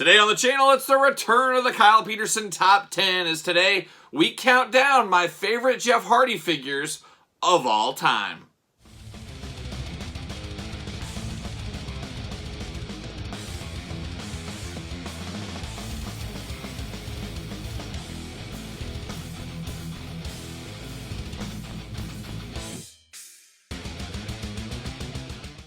Today on the channel, it's the return of the Kyle Peterson Top 10, as today we count down my favorite Jeff Hardy figures of all time.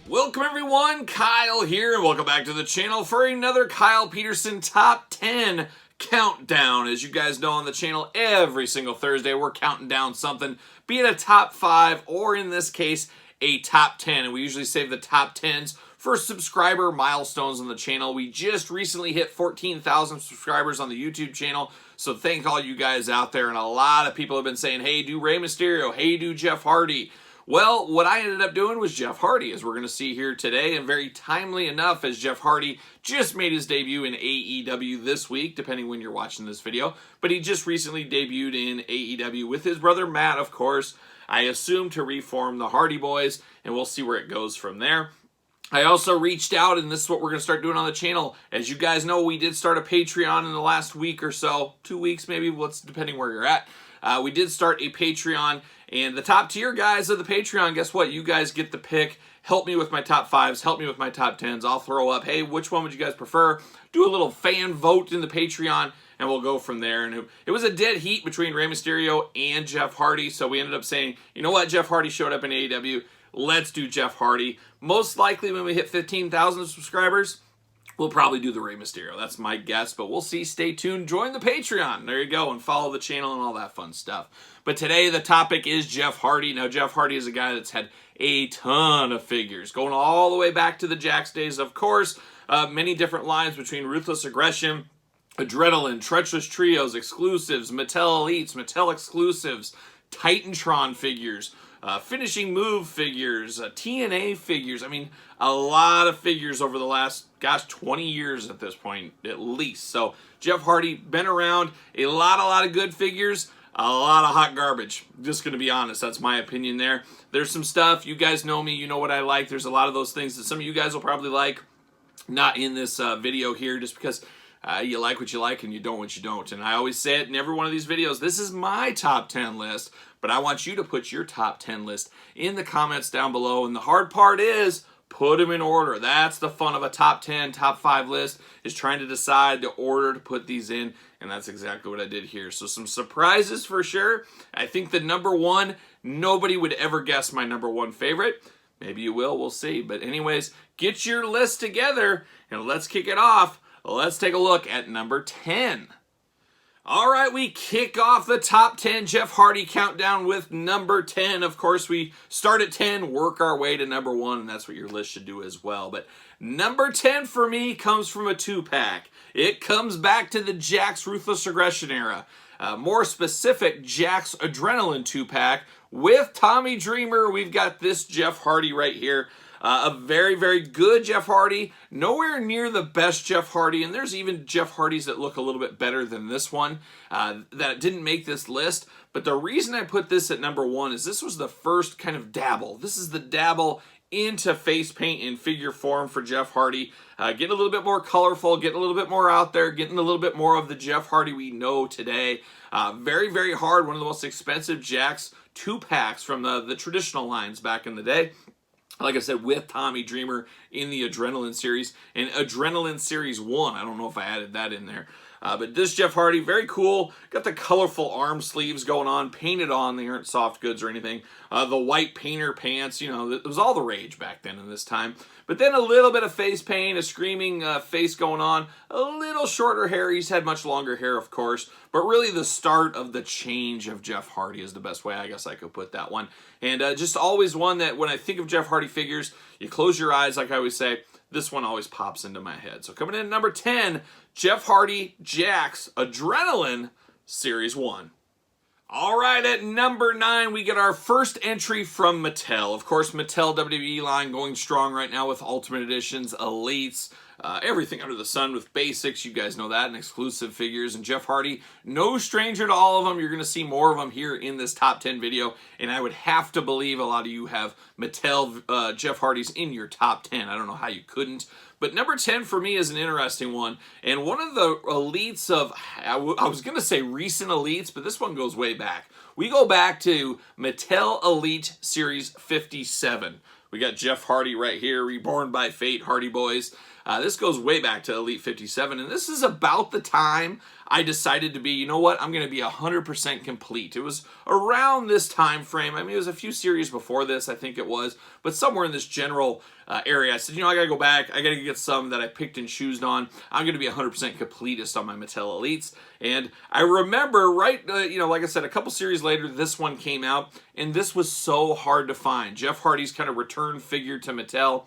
Welcome everyone, Kyle here, and welcome back to the channel for another Kyle Peterson Top 10 countdown. As you guys know on the channel, every single Thursday we're counting down something, be it a top 5 or in this case, a top 10. And we usually save the top 10s for subscriber milestones on the channel. We just recently hit 14,000 subscribers on the YouTube channel, so thank all you guys out there. And a lot of people have been saying, hey, do Rey Mysterio, hey, do Jeff Hardy. Well, what I ended up doing was Jeff Hardy, as we're going to see here today, and very timely enough, as Jeff Hardy just made his debut in AEW this week, depending when you're watching this video, but he just recently debuted in AEW with his brother Matt, of course, I assume to reform the Hardy Boys, and we'll see where it goes from there. I also reached out, and this is what we're going to start doing on the channel. As you guys know, we did start a Patreon in the last week or so, 2 weeks maybe, depending where you're at. We did start a Patreon, and the top tier guys of the Patreon, guess what? You guys get the pick. Help me with my top 5s. Help me with my top 10s. I'll throw up, hey, which one would you guys prefer? Do a little fan vote in the Patreon, and we'll go from there. And it was a dead heat between Rey Mysterio and Jeff Hardy, so we ended up saying, you know what? Jeff Hardy showed up in AEW. Let's do Jeff Hardy. Most likely when we hit 15,000 subscribers, we'll probably do the Rey Mysterio. That's my guess, but we'll see. Stay tuned. Join the Patreon. There you go, and follow the channel and all that fun stuff. But today the topic is Jeff Hardy. Now, Jeff Hardy is a guy that's had a ton of figures, going all the way back to the Jax days, of course. Many different lines between Ruthless Aggression, Adrenaline, Treacherous Trios, Exclusives, Mattel Elites, Mattel Exclusives, Titantron figures, Finishing Move figures, TNA figures. I mean, a lot of figures over the last, 20 years at this point, at least. So, Jeff Hardy, been around, a lot of good figures, a lot of hot garbage. Just going to be honest, that's my opinion there. There's some stuff, you guys know me, you know what I like. There's a lot of those things that some of you guys will probably like. Not in this video here, just because you like what you like and you don't what you don't. And I always say it in every one of these videos, this is my top 10 list, but I want you to put your top 10 list in the comments down below. And the hard part is, put them in order. That's the fun of a top 10, top 5 list, is trying to decide the order to put these in, and that's exactly what I did here. So some surprises for sure. I think the number one, nobody would ever guess my number one favorite. Maybe you will, we'll see. But anyways, get your list together, and let's kick it off. Let's take a look at number 10. All right, we kick off the top 10 Jeff Hardy countdown with number 10. Of course, we start at 10, work our way to number 1, and that's what your list should do as well. But number 10 for me comes from a 2-pack. It comes back to the Jax Ruthless Aggression era. More specific, Jax Adrenaline 2-pack with Tommy Dreamer. We've got this Jeff Hardy right here. A very good Jeff Hardy. Nowhere near the best Jeff Hardy, and there's even Jeff Hardys that look a little bit better than this one that didn't make this list. But the reason I put this at number 1 is this was the first kind of dabble. This is the dabble into face paint in figure form for Jeff Hardy. Getting a little bit more colorful, getting a little bit more out there, getting a little bit more of the Jeff Hardy we know today. Very hard. One of the most expensive Jax 2-packs from the traditional lines back in the day. Like I said, with Tommy Dreamer in the Adrenaline series and Adrenaline Series 1. I don't know if I added that in there. But this Jeff Hardy, very cool. Got the colorful arm sleeves going on, painted on. They aren't soft goods or anything. The white painter pants, you know, it was all the rage back then in this time. But then a little bit of face paint, a screaming face going on, a little shorter hair. He's had much longer hair, of course. But really the start of the change of Jeff Hardy is the best way I guess I could put that one. And just always one that when I think of Jeff Hardy figures, you close your eyes, like I always say, this one always pops into my head. So coming in at number 10, Jeff Hardy Jax Adrenaline Series 1. All right, at number 9, we get our first entry from Mattel. Of course, Mattel WWE line going strong right now with Ultimate Editions, Elites, everything under the sun with basics. You guys know that, and exclusive figures. And Jeff Hardy, no stranger to all of them. You're going to see more of them here in this top 10 video. And I would have to believe a lot of you have Mattel Jeff Hardys in your top 10. I don't know how you couldn't. But number 10 for me is an interesting one, and one of the elites of, I was going to say recent elites, but this one goes way back. We go back to Mattel Elite Series 57. We got Jeff Hardy right here, Reborn by Fate, Hardy Boys. This goes way back to Elite 57, and this is about the time I decided to be, you know what, I'm going to be 100% complete. It was around this time frame. I mean, it was a few series before this, I think it was, but somewhere in this general area, I said, you know, I got to go back. I got to get some that I picked and choosed on. I'm going to be 100% completist on my Mattel Elites. And I remember, right, you know, like I said, a couple series later, this one came out, and this was so hard to find. Jeff Hardy's kind of return figure to Mattel.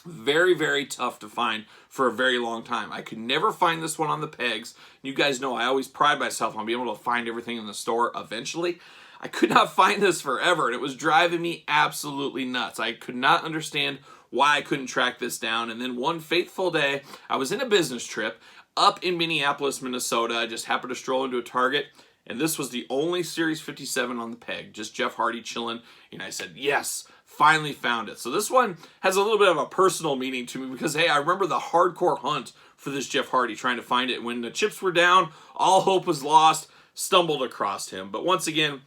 Very, very tough to find for a very long time. I could never find this one on the pegs. You guys know I always pride myself on being able to find everything in the store eventually. I could not find this forever, and it was driving me absolutely nuts. I could not understand why I couldn't track this down. And then one fateful day, I was in a business trip up in Minneapolis, Minnesota. I just happened to stroll into a Target, and this was the only Series 57 on the peg, just Jeff Hardy chilling. And I said, yes, finally found it. So this one has a little bit of a personal meaning to me because, hey, I remember the hardcore hunt for this Jeff Hardy, trying to find it. When the chips were down, all hope was lost, stumbled across him. But once again,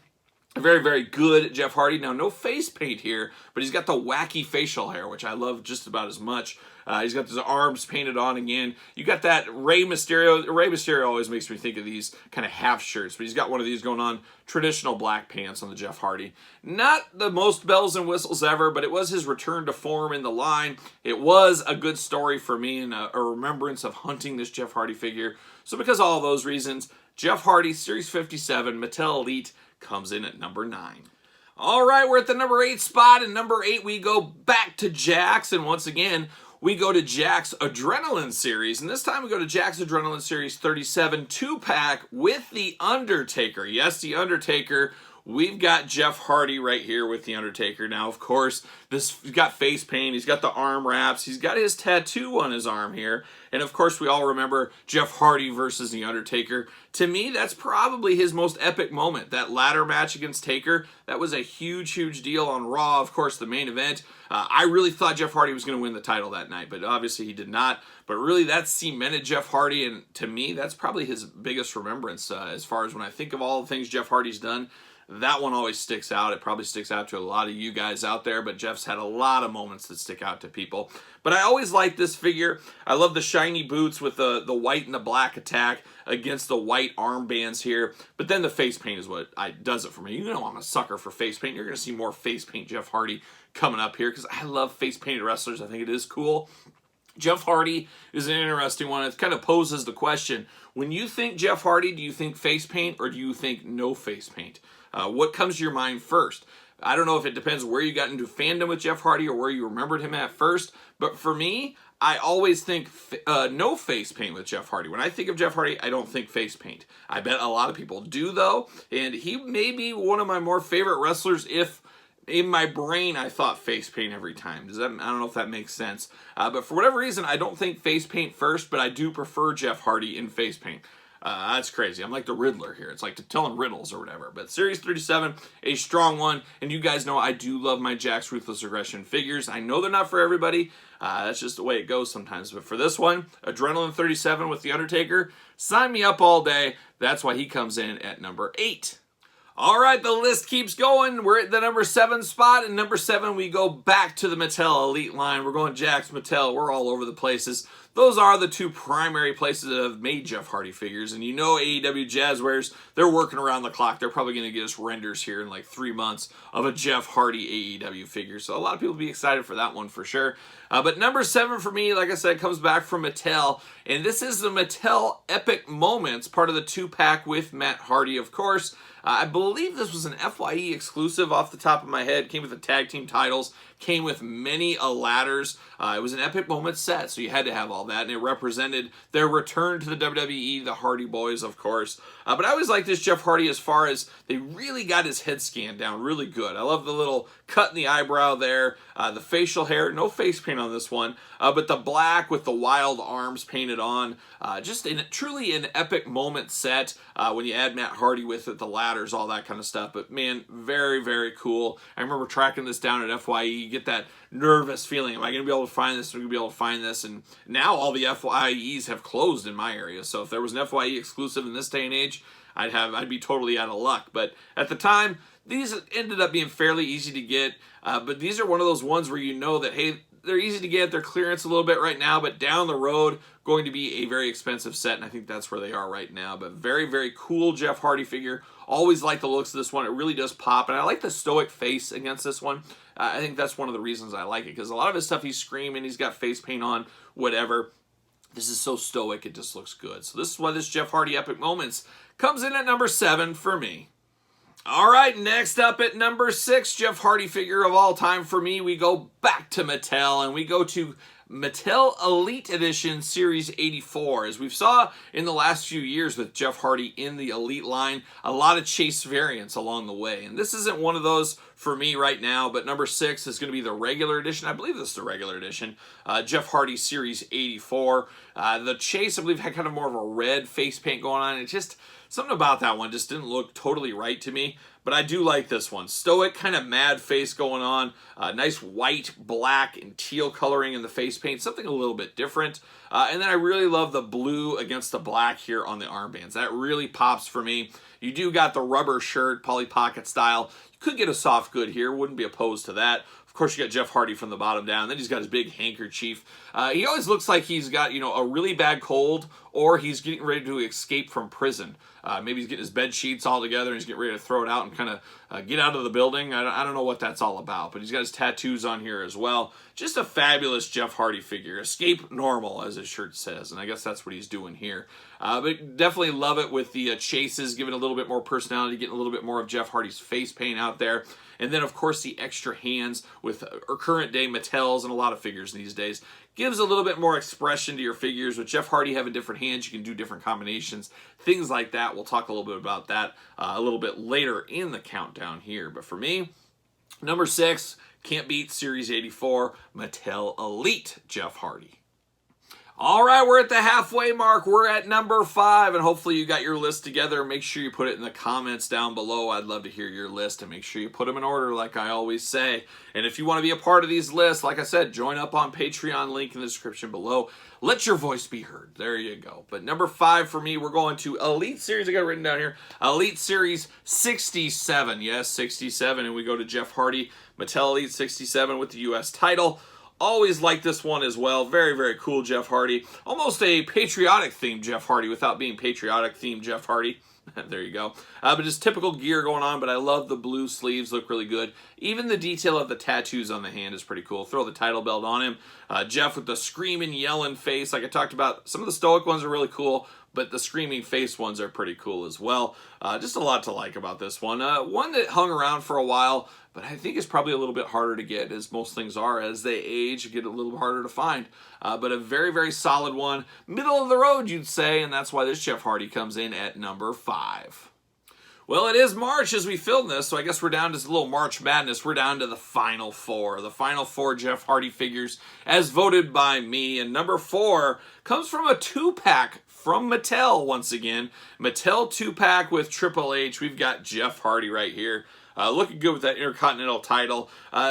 a very, very good Jeff Hardy. Now, no face paint here, but he's got the wacky facial hair, which I love just about as much. He's got his arms painted on again. You got that Rey Mysterio. Rey Mysterio always makes me think of these kind of half shirts, but he's got one of these going on. Traditional black pants on the Jeff Hardy. Not the most bells and whistles ever, but it was his return to form in the line. It was a good story for me and a remembrance of hunting this Jeff Hardy figure. So because of all those reasons, Jeff Hardy, Series 57, Mattel Elite, comes in at number 9. All right, we're at the number 8 spot, and number 8 we go back to Jakks, and once again, we go to Jakks Adrenaline Series, and this time we go to Jakks Adrenaline Series 37 2-pack with The Undertaker. Yes, The Undertaker. We've got Jeff Hardy right here with The Undertaker. Now, of course, he's got face paint, he's got the arm wraps, he's got his tattoo on his arm here, and of course, we all remember Jeff Hardy versus The Undertaker. To me, that's probably his most epic moment. That ladder match against Taker, that was a huge, huge deal on Raw, of course, the main event. I really thought Jeff Hardy was going to win the title that night, but obviously he did not. But really, that cemented Jeff Hardy, and to me, that's probably his biggest remembrance as far as when I think of all the things Jeff Hardy's done. That one always sticks out. It probably sticks out to a lot of you guys out there, but Jeff's had a lot of moments that stick out to people. But I always like this figure. I love the shiny boots with the white and the black attack against the white armbands here. But then the face paint is what does it for me. You know I'm a sucker for face paint. You're going to see more face paint Jeff Hardy coming up here because I love face painted wrestlers. I think it is cool. Jeff Hardy is an interesting one. It kind of poses the question, when you think Jeff Hardy, do you think face paint or do you think no face paint? What comes to your mind first? I don't know if it depends where you got into fandom with Jeff Hardy or where you remembered him at first, but for me, I always think no face paint with Jeff Hardy. When I think of Jeff Hardy, I don't think face paint. I bet a lot of people do, though, and he may be one of my more favorite wrestlers if in my brain I thought face paint every time. I don't know if that makes sense. But for whatever reason, I don't think face paint first, but I do prefer Jeff Hardy in face paint. That's crazy. I'm like the Riddler here. It's like telling riddles or whatever. But Series 37, a strong one. And you guys know I do love my Jakks Ruthless Aggression figures. I know they're not for everybody. That's just the way it goes sometimes. But for this one, Adrenaline 37 with The Undertaker, sign me up all day. That's why he comes in at number 8. All right, the list keeps going. We're at the number 7 spot. And number 7, we go back to the Mattel Elite line. We're going Jakks, Mattel. We're all over the places. Those are the two primary places that have made Jeff Hardy figures. And you know AEW Jazzwares, they're working around the clock. They're probably going to get us renders here in like 3 months of a Jeff Hardy AEW figure. So a lot of people will be excited for that one for sure. But number 7 for me, like I said, comes back from Mattel. And this is the Mattel Epic Moments, part of the 2-pack with Matt Hardy, of course. I believe this was an FYE exclusive off the top of my head. Came with the tag team titles. Came with many ladders. It was an Epic Moment set, so you had to have all that. And it represented their return to the WWE, the Hardy Boys, of course. But I always like this Jeff Hardy as far as they really got his head scan down really good. I love the little cut in the eyebrow there. The facial hair, no face paint on this one. But the black with the wild arms painted it on. Just truly an epic moment set when you add Matt Hardy with it, the ladders, all that kind of stuff. But man, very, very cool. I remember tracking this down at FYE. You get that nervous feeling. Am I going to be able to find this? Am I going to be able to find this? And now all the FYEs have closed in my area. So if there was an FYE exclusive in this day and age, I'd be totally out of luck. But at the time, these ended up being fairly easy to get. But these are one of those ones where you know that, hey, they're easy to get. They're clearance a little bit right now, but down the road, going to be a very expensive set, and I think that's where they are right now. But very, very cool Jeff Hardy figure. Always like the looks of this one. It really does pop, and I like the stoic face against this one. I think that's one of the reasons I like it, because a lot of his stuff, he's screaming, he's got face paint on, whatever. This is so stoic, it just looks good. So this is why this Jeff Hardy Epic Moments comes in at number 7 for me. All right, next up at number 6, Jeff Hardy figure of all time for me, we go back to Mattel, and we go to Mattel Elite Edition Series 84. As we've saw in the last few years with Jeff Hardy in the Elite line, a lot of chase variants along the way. And this isn't one of those for me right now, but number 6 is going to be the regular edition. I believe this is the regular edition. Jeff Hardy Series 84. The chase, I believe, had kind of more of a red face paint going on. It just, something about that one just didn't look totally right to me. But I do like this one. Stoic, kind of mad face going on. Nice white, black, and teal coloring in the face paint. Something a little bit different. And then I really love the blue against the black here on the armbands. That really pops for me. You do got the rubber shirt, Polly Pocket style. You could get a soft good here. Wouldn't be opposed to that. Of course, you got Jeff Hardy from the bottom down. Then he's got his big handkerchief. He always looks like he's got, you know, a really bad cold, or he's getting ready to escape from prison. Maybe he's getting his bed sheets all together and he's getting ready to throw it out and kind of get out of the building. I don't know what that's all about, but he's got his tattoos on here as well. Just a fabulous Jeff Hardy figure. Escape normal, as his shirt says, and I guess that's what he's doing here. But definitely love it with the chases, giving a little bit more personality, getting a little bit more of Jeff Hardy's face paint out there. And then, of course, the extra hands with current day Mattels and a lot of figures these days. Gives a little bit more expression to your figures. With Jeff Hardy having different hands, you can do different combinations, things like that. We'll talk a little bit about that a little bit later in the countdown here. But for me, number 6, can't beat Series 84, Mattel Elite Jeff Hardy. All right, we're at the halfway mark. We're at number 5, and hopefully you got your list together. Make sure you put it in the comments down below. I'd love to hear your list, and make sure you put them in order like I always say. And if you want to be a part of these lists, like I said, join up on Patreon, link in the description below. Let your voice be heard. There you go. But number 5 for me, we're going to Elite Series. I got it written down here. Elite Series 67. Yes, 67, and we go to Jeff Hardy, Mattel Elite 67 with the U.S. title. Always like this one as well. Very, very cool Jeff Hardy. Almost a patriotic themed Jeff Hardy without being patriotic themed Jeff Hardy. There you go. But just typical gear going on, but I love the blue sleeves. Look really good. Even the detail of the tattoos on the hand is pretty cool. Throw the title belt on him. Jeff with the screaming, yelling face. Like I talked about, some of the stoic ones are really cool, but the screaming face ones are pretty cool as well. Just a lot to like about this one. One that hung around for a while, but I think it's probably a little bit harder to get, as most things are. As they age, get a little harder to find. But a very, very solid one. Middle of the road, you'd say, and that's why this Jeff Hardy comes in at number 5. Well, it is March as we film this, so I guess we're down to a little March Madness. We're down to the final 4. The final 4 Jeff Hardy figures as voted by me. And number 4 comes from a 2-pack from Mattel once again. Mattel 2-pack with Triple H. We've got Jeff Hardy right here. Looking good with that Intercontinental title.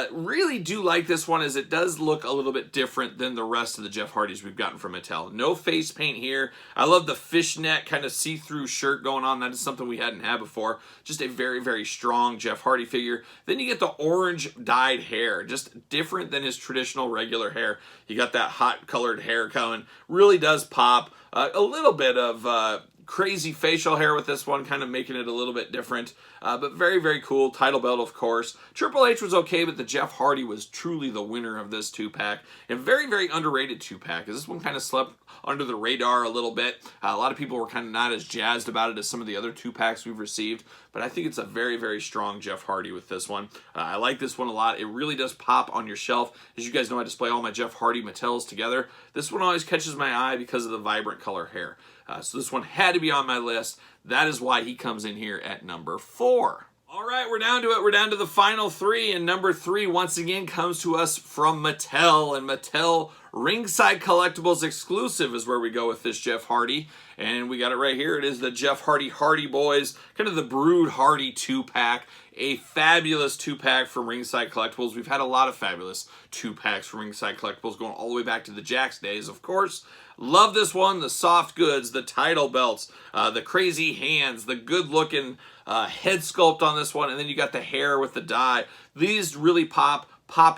Really do like this one, as it does look a little bit different than the rest of the Jeff Hardys we've gotten from Mattel. No face paint here. I love the fishnet kind of see-through shirt going on. That is something we hadn't had before. Just a very, very strong Jeff Hardy figure. Then you get the orange dyed hair. Just different than his traditional regular hair. You got that hot colored hair coming. Really does pop. A little bit of crazy facial hair with this one, kind of making it a little bit different. But very, very cool. Title belt, of course. Triple H was okay, but the Jeff Hardy was truly the winner of this 2-pack. And very, very underrated 2-pack, because this one kind of slept under the radar a little bit. A lot of people were kind of not as jazzed about it as some of the other 2-packs we've received. But I think it's a very, very strong Jeff Hardy with this one. I like this one a lot. It really does pop on your shelf. As you guys know, I display all my Jeff Hardy Mattels together. This one always catches my eye because of the vibrant color hair. So this one had to be on my list. That is why he comes in here at number 4. All right, we're down to it. We're down to the final 3, and number 3 once again comes to us from Mattel, and Mattel Ringside Collectibles Exclusive is where we go with this Jeff Hardy. And we got it right here. It is the Jeff Hardy Hardy Boys, kind of the Brood Hardy 2-pack. A fabulous 2-pack from Ringside Collectibles. We've had a lot of fabulous 2-packs from Ringside Collectibles going all the way back to the Jakks days, of course. Love this one. The soft goods, the title belts, the crazy hands, the good-looking head sculpt on this one, and then you got the hair with the dye. These really pop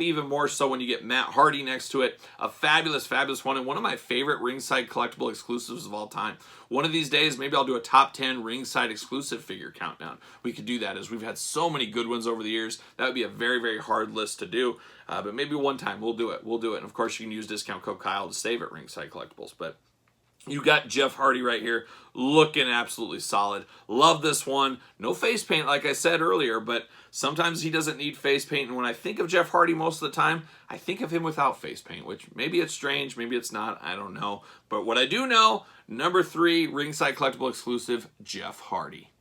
even more so when you get Matt Hardy next to it. A fabulous, fabulous one, and one of my favorite Ringside Collectible exclusives of all time. One of these days, maybe I'll do a top 10 Ringside exclusive figure countdown. We could do that, as we've had so many good ones over the years. That would be a very, very hard list to do, but maybe one time we'll do it. We'll do it, and of course you can use discount code Kyle to save at Ringside Collectibles, but you got Jeff Hardy right here, looking absolutely solid. Love this one. No face paint, like I said earlier, but sometimes he doesn't need face paint. And when I think of Jeff Hardy most of the time, I think of him without face paint, which maybe it's strange, maybe it's not, I don't know. But what I do know, number 3, Ringside Collectible Exclusive, Jeff Hardy.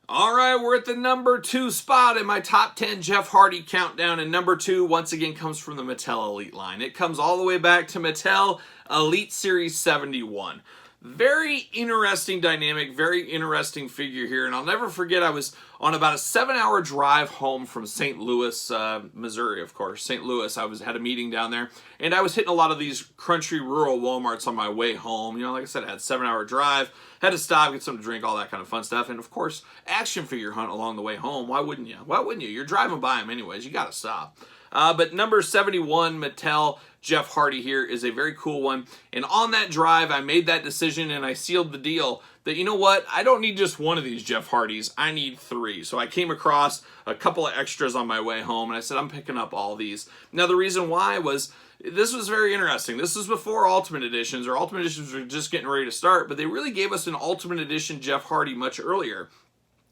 All right, we're at the number 2 spot in my top 10 Jeff Hardy countdown, and number 2 once again comes from the Mattel Elite line. It comes all the way back to Mattel Elite Series 71. Very interesting dynamic, very interesting figure here, and I'll never forget I was on about a 7-hour drive home from St. Louis, Missouri, of course. St. Louis, had a meeting down there, and I was hitting a lot of these country rural Walmarts on my way home. You know, like I said, I had a 7-hour drive, had to stop, get something to drink, all that kind of fun stuff, and of course, action figure hunt along the way home. Why wouldn't you? Why wouldn't you? You're driving by them anyways. You gotta stop. But number 71, Mattel Jeff Hardy here is a very cool one. And on that drive, I made that decision and I sealed the deal that, you know what, I don't need just one of these Jeff Hardys, I need 3. So I came across a couple of extras on my way home and I said, I'm picking up all these. Now the reason why was, this was very interesting. This was before Ultimate Editions, or Ultimate Editions were just getting ready to start, but they really gave us an Ultimate Edition Jeff Hardy much earlier,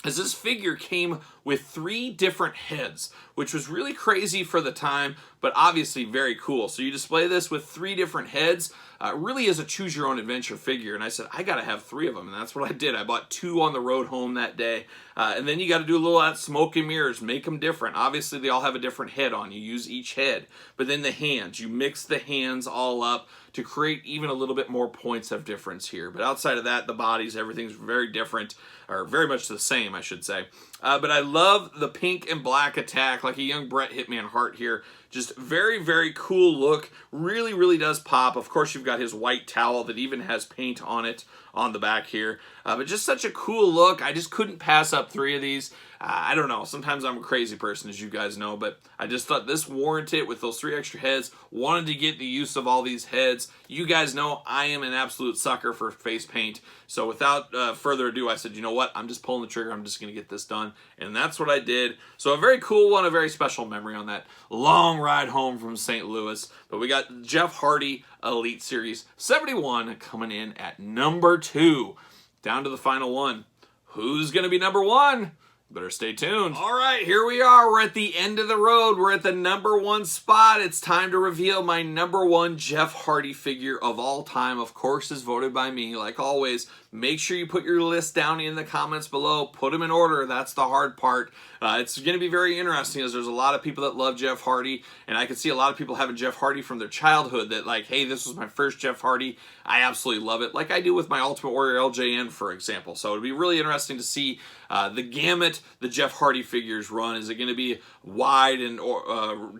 as this figure came with 3 different heads, which was really crazy for the time, but obviously very cool. So you display this with 3 different heads, really is a choose-your-own-adventure figure, and I said, I gotta have 3 of them, and that's what I did. I bought 2 on the road home that day, and then you gotta do a little of that smoke and mirrors, make them different. Obviously, they all have a different head on. You use each head, but then the hands, you mix the hands all up to create even a little bit more points of difference here. But outside of that, the bodies, everything's very different, or very much the same, I should say. But I love the pink and black attack, like a young Bret Hitman Hart here. Just very, very cool look. Really, really does pop. Of course, you've got his white towel that even has paint on it on the back here. But just such a cool look. I just couldn't pass up 3 of these. I don't know. Sometimes I'm a crazy person, as you guys know, but I just thought this warranted with those 3 extra heads. Wanted to get the use of all these heads. You guys know I am an absolute sucker for face paint. So without further ado, I said, you know what? I'm just pulling the trigger. I'm just going to get this done. And that's what I did. So a very cool one, a very special memory on that long ride home from St. Louis. But we got Jeff Hardy Elite Series 71 coming in at number 2. Down to the final one. Who's going to be number 1? Better stay tuned. All right, here we are. We're at the end of the road. We're at the number 1 spot. It's time to reveal my number 1 Jeff Hardy figure of all time. Of course, is voted by me, like always. Make sure you put your list down in the comments below. Put them in order. That's the hard part. It's going to be very interesting, as there's a lot of people that love Jeff Hardy, and I can see a lot of people having Jeff Hardy from their childhood that, like, hey, this was my first Jeff Hardy. I absolutely love it, like I do with my Ultimate Warrior LJN, for example. So it'll be really interesting to see the gamut the Jeff Hardy figures run. Is it going to be wide and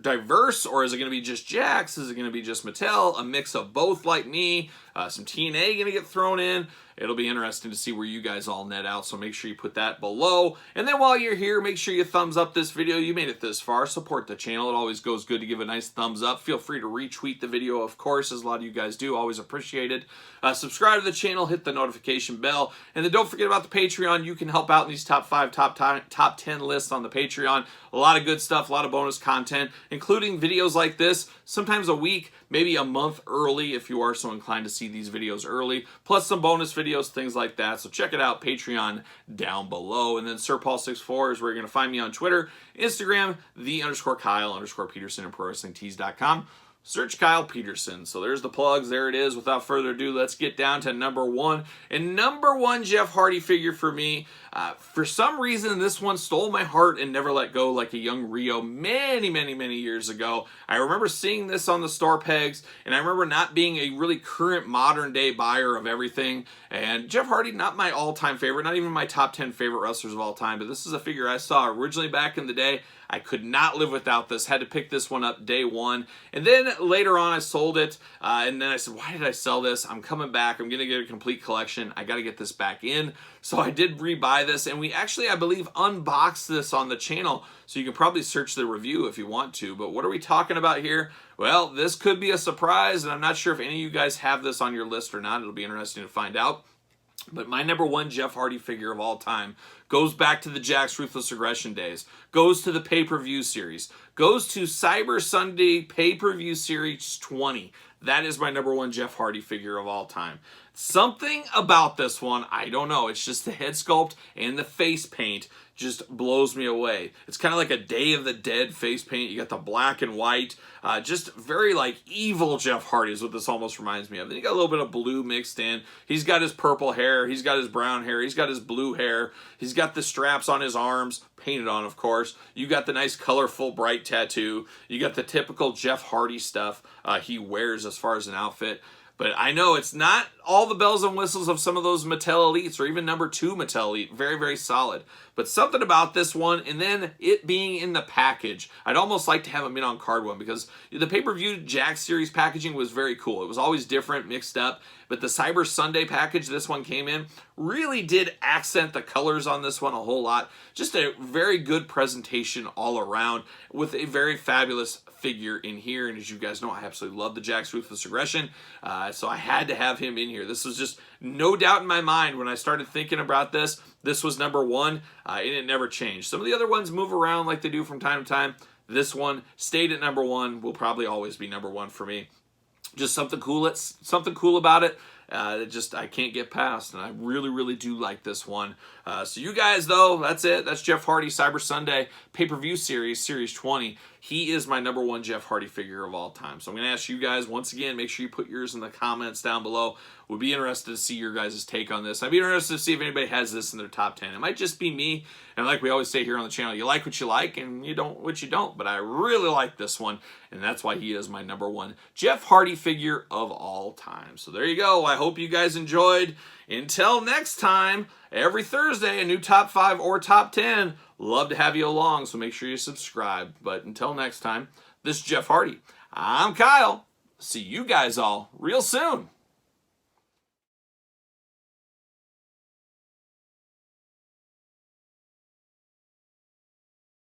diverse, or is it going to be just Jakks? Is it going to be just Mattel? A mix of both, like me? Some TNA going to get thrown in? It'll be interesting to see where you guys all net out, so make sure you put that below. And then while you're here, make sure you thumbs up this video. You made it this far. Support the channel. It always goes good to give a nice thumbs up. Feel free to retweet the video, of course, as a lot of you guys do. Always appreciated. Subscribe to the channel. Hit the notification bell. And then don't forget about the Patreon. You can help out in these top 5, top 10 lists on the Patreon. A lot of good stuff, a lot of bonus content, including videos like this, sometimes a week, maybe a month early if you are so inclined to see these videos early, plus some bonus videos, things like that. So check it out, Patreon down below. And then SirPaul64 is where you're going to find me on Twitter, Instagram, _Kyle_Peterson, and ProWrestlingTees.com. search Kyle Peterson. So there's the plugs. There it is. Without further ado, let's get down to number one. And number one Jeff Hardy figure for me, for some reason, this one stole my heart and never let go like a young Rio many years ago. I remember seeing this on the store pegs, and I remember not being a really current modern day buyer of everything. And Jeff Hardy, not my all-time favorite, not even my top 10 favorite wrestlers of all time, but this is a figure I saw originally back in the day. I could not live without this. Had to pick this one up day one. And then later on I sold it. And then I said, why did I sell this? I'm coming back. I'm going to get a complete collection. I got to get this back in. So I did rebuy this. And we actually, I believe, unboxed this on the channel. So you can probably search the review if you want to. But what are we talking about here? Well, this could be a surprise. And I'm not sure if any of you guys have this on your list or not. It'll be interesting to find out. But my number one Jeff Hardy figure of all time goes back to the Jakks Ruthless Aggression days, goes to the pay-per-view series, goes to Cyber Sunday pay-per-view series 20. That is my number one Jeff Hardy figure of all time. Something about this one, I don't know, it's just the head sculpt and the face paint just blows me away. It's kind of like a Day of the Dead face paint. You got the black and white, just very like evil Jeff Hardy is what this almost reminds me of. Then you got a little bit of blue mixed in. He's got his purple hair, he's got his brown hair, he's got his blue hair, he's got the straps on his arms, painted on of course. You got the nice colorful bright tattoo. You got the typical Jeff Hardy stuff he wears as far as an outfit. But I know it's not all the bells and whistles of some of those Mattel Elites or even number 2 Mattel Elite. Very solid. But something about this one, and then it being in the package. I'd almost like to have them in on card one because the pay-per-view Jakks series packaging was very cool. It was always different, mixed up. But the Cyber Sunday package this one came in really did accent the colors on this one a whole lot. Just a very good presentation all around with a very fabulous figure in here. And as you guys know, I absolutely love the Jakks Ruthless Aggression. So I had to have him in here. This was just no doubt in my mind when I started thinking about this. This was number one, and it never changed. Some of the other oones move around like they do from time to time. This one stayed at number one, will probably always be number one for me. Just something cool about it. I can't get past, and I really do like this one. So you guys, though, that's it. That's Jeff Hardy Cyber Sunday pay-per-view series 20. He is my number one Jeff Hardy figure of all time. So I'm going to ask you guys once again, make sure you put yours in the comments down below. Would be interested to see your guys' take on this. I'd be interested to see if anybody has this in their top 10. It might just be me, and like we always say here on the channel, you like what you like, and you don't what you don't. But I really like this one, and that's why he is my number one Jeff Hardy figure of all time. So there you go. I hope you guys enjoyed. Until next time, every Thursday, a new top 5 or top 10. Love to have you along, so make sure you subscribe. But until next time, this is Jeff Hardy. I'm Kyle. See you guys all real soon.